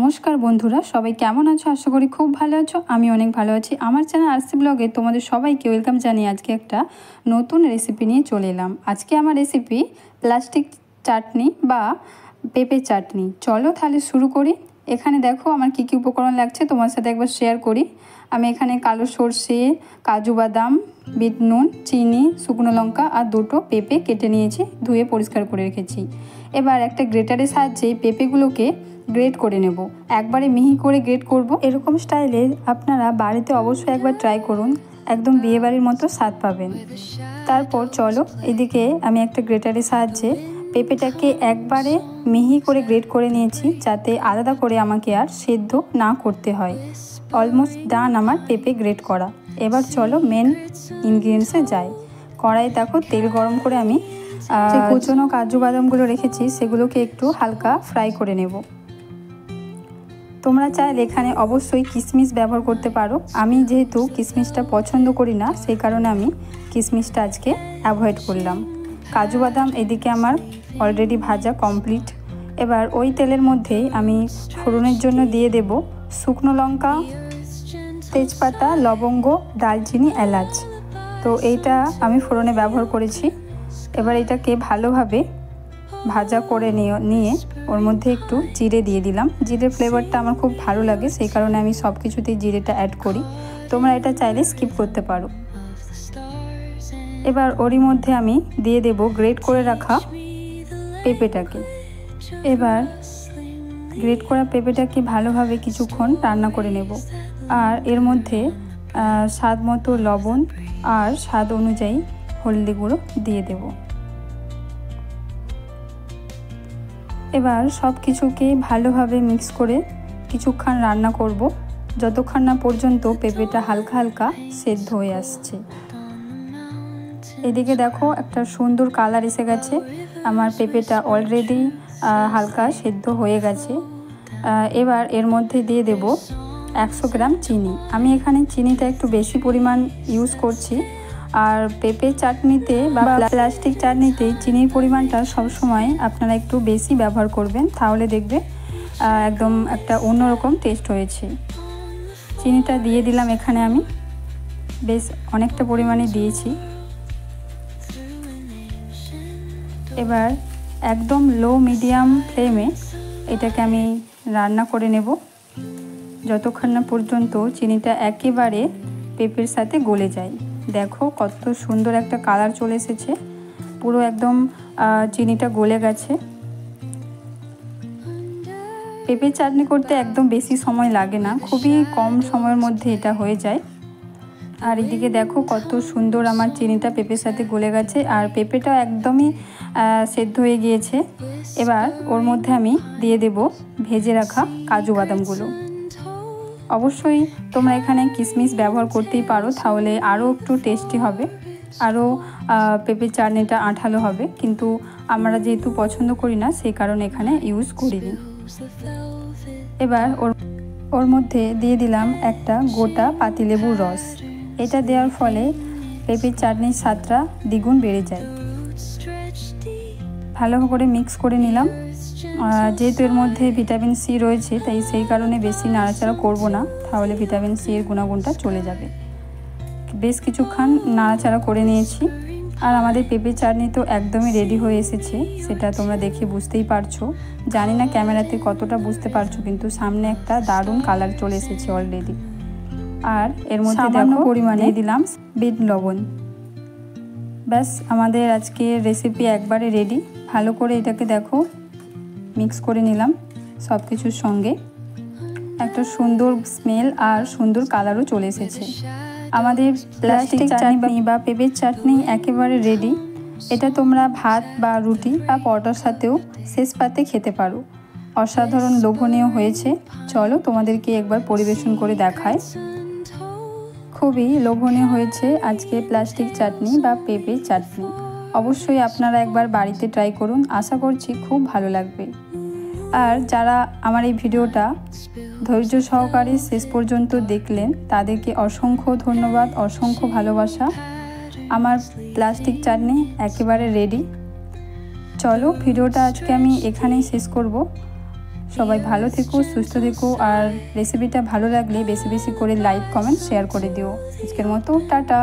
নমস্কার বন্ধুরা, সবাই কেমন আছো? আশা করি খুব ভালো আছো। আমি অনেক ভালো আছি। আমার চ্যানেল আরসি ব্লগে তোমাদের সবাইকে ওয়েলকাম জানিয়ে আজকে একটা নতুন রেসিপি নিয়ে চলে এলাম। আজকে আমার রেসিপি প্লাস্টিক চাটনি বা পেঁপে চাটনি। চলো তাহলে শুরু করি। এখানে দেখো আমার কী কী উপকরণ লাগছে তোমার সাথে একবার শেয়ার করি। আমি এখানে কালো সর্ষে, কাজু বাদাম, বিট নুন, চিনি, শুকনো লঙ্কা আর দুটো পেঁপে কেটে নিয়েছি, ধুয়ে পরিষ্কার করে রেখেছি। এবার একটা গ্রেটারের সাহায্যে পেঁপেগুলোকে গ্রেট করে নেব। একবারে মিহি করে গ্রেট করব। এরকম স্টাইলে আপনারা বাড়িতে অবশ্যই একবার ট্রাই করুন, একদম বিয়েবাড়ির মতো স্বাদ পাবেন। তারপর চলো এদিকে আমি একটা গ্রেটারের সাহায্যে পেঁপেটাকে একবারে মিহি করে গ্রেট করে নিয়েছি, যাতে আলাদা করে আমাকে আর সেদ্ধ না করতে হয়। অলমোস্ট ডান আমার পেঁপে গ্রেট করা। এবার চলো মেন ইনগ্রিডিয়েন্টসে যাই। কড়াইয়ে দেখো তেল গরম করে আমি যে কুচনো কাজু বাদামগুলো রেখেছি সেগুলোকে একটু হালকা ফ্রাই করে নেব। তোমরা চাইলে এখানে অবশ্যই কিশমিশ ব্যবহার করতে পারো। আমি যেহেতু কিশমিশটা পছন্দ করি না, সেই কারণে আমি কিশমিশটা আজকে অ্যাভয়েড করলাম। কাজু বাদাম এদিকে আমার অলরেডি ভাজা কমপ্লিট। এবার ওই তেলের মধ্যেই আমি ফোড়নের জন্য দিয়ে দেব শুকনো লঙ্কা, তেজপাতা, লবঙ্গ, দারচিনি, এলাচ। তো এইটা আমি ফোড়নে ব্যবহার করেছি। এবার এটাকে ভালোভাবে ভাজা করে নিয়ে ওর মধ্যে একটু জিরে দিয়ে দিলাম। জিরের ফ্লেভারটা আমার খুব ভালো লাগে, সেই কারণে আমি সব কিছুতেই জিরেটা অ্যাড করি। তোমরা এটা চাইলে স্কিপ করতে পারো। এবার ওরই মধ্যে আমি দিয়ে দেব গ্রেট করে রাখা পেঁপেটাকে। এবার গ্রেট করা পেঁপেটাকে ভালোভাবে কিছুক্ষণ রান্না করে নেব। আর এর মধ্যে স্বাদ মতো লবণ আর স্বাদ অনুযায়ী হলদি গুঁড়ো দিয়ে দেব। এবার সব কিছুকে ভালোভাবে মিক্স করে কিছুক্ষণ রান্না করব, যতক্ষণ না পর্যন্ত পেঁপেটা হালকা হালকা সেদ্ধ হয়ে আসছে। এদিকে দেখো একটা সুন্দর কালার এসে গেছে। আমার পেঁপেটা অলরেডি হালকা সেদ্ধ হয়ে গেছে। এবার এর মধ্যে দিয়ে দেব 100 গ্রাম চিনি। আমি এখানে চিনিটা একটু বেশি পরিমাণ ইউজ করছি। আর পেঁপে চাটনিতে বা প্লাস্টিক চাটনিতে চিনির পরিমাণটা সবসময় আপনারা একটু বেশি ব্যবহার করবেন, তাহলে দেখবে একদম একটা অন্যরকম টেস্ট হয়েছে। চিনিটা দিয়ে দিলাম এখানে, আমি বেশ অনেকটা পরিমাণে দিয়েছি। এবার একদম লো মিডিয়াম ফ্লেমে এটাকে আমি রান্না করে নেব, যতক্ষণ না পর্যন্ত চিনিটা একেবারে পেঁপের সাথে গলে যায়। দেখো কত সুন্দর একটা কালার চলে এসেছে, পুরো একদম চিনিটা গলে গেছে। পেঁপে চাটনি করতে একদম বেশি সময় লাগে না, খুবই কম সময়ের মধ্যে এটা হয়ে যায়। আর এদিকে দেখো কত সুন্দর আমার চিনিটা পেঁপের সাথে গলে গেছে, আর পেঁপেটাও একদমই সেদ্ধ হয়ে গিয়েছে। এবার ওর মধ্যে আমি দিয়ে দেব ভেজে রাখা কাজু বাদামগুলো। অবশ্যই তোমরা এখানে কিশমিশ ব্যবহার করতেই পারো, তাহলে আরও একটু টেস্টি হবে, আরও পেঁপের চাটনিটা আঠালো হবে। কিন্তু আমরা যেহেতু পছন্দ করি না, সেই কারণে এখানে ইউজ করিনি। এবার ওর মধ্যে দিয়ে দিলাম একটা গোটা পাতিলেবুর রস। এটা দেওয়ার ফলে পেঁপের চাটনির স্বাদটা দ্বিগুণ বেড়ে যায়। ভালো করে মিক্স করে নিলাম। যেহেতু এর মধ্যে ভিটামিন সি রয়েছে, তাই সেই কারণে বেশি নাড়াচাড়া করব না, তাহলে ভিটামিন সি এর গুণাগুণটা চলে যাবে। বেশ কিছুক্ষণ নাড়াচাড়া করে নিয়েছি। আর আমাদের পেঁপে চাটনি তো একদমই রেডি হয়ে এসেছে, সেটা তোমরা দেখে বুঝতেই পারছো। জানি না ক্যামেরাতে কতটা বুঝতে পারছো, কিন্তু সামনে একটা দারুণ কালার চলে এসেছে অলরেডি। আর এর মধ্যে সামান্য পরিমাণে দিলাম বিট লবণ। ব্যাস আমাদের আজকের রেসিপি একবারে রেডি। ভালো করে এটাকে দেখো মিক্স করে নিলাম সব কিছুর সঙ্গে। একটা সুন্দর স্মেল আর সুন্দর কালারও চলে এসেছে। আমাদের প্লাস্টিক চাটনি বা পেঁপের চাটনি একেবারে রেডি। এটা তোমরা ভাত বা রুটি বা পরোটার সাথেও শেষ পাতে খেতে পারো। অসাধারণ লোভনীয় হয়েছে। চলো তোমাদেরকে একবার পরিবেশন করে দেখায়। খুবই লোভনীয় হয়েছে আজকে প্লাস্টিক চাটনি বা পেঁপে চাটনি। অবশ্যই আপনারা একবার বাড়িতে ট্রাই করুন, আশা করছি খুব ভালো লাগবে। আর যারা আমার এই ভিডিওটা ধৈর্য সহকারে শেষ পর্যন্ত দেখলেন, তাদেরকে অসংখ্য ধন্যবাদ, অসংখ্য ভালোবাসা। আমার প্লাস্টিক চাটনি একেবারে রেডি। চলো ভিডিওটা আজকে আমি এখানেই শেষ করব। সবাই ভালো থেকো, সুস্থ থেকো, আর রেসিপিটা ভালো লাগলে বেশি বেশি করে লাইক, কমেন্ট, শেয়ার করে দিও। আজকের মতো টাটা।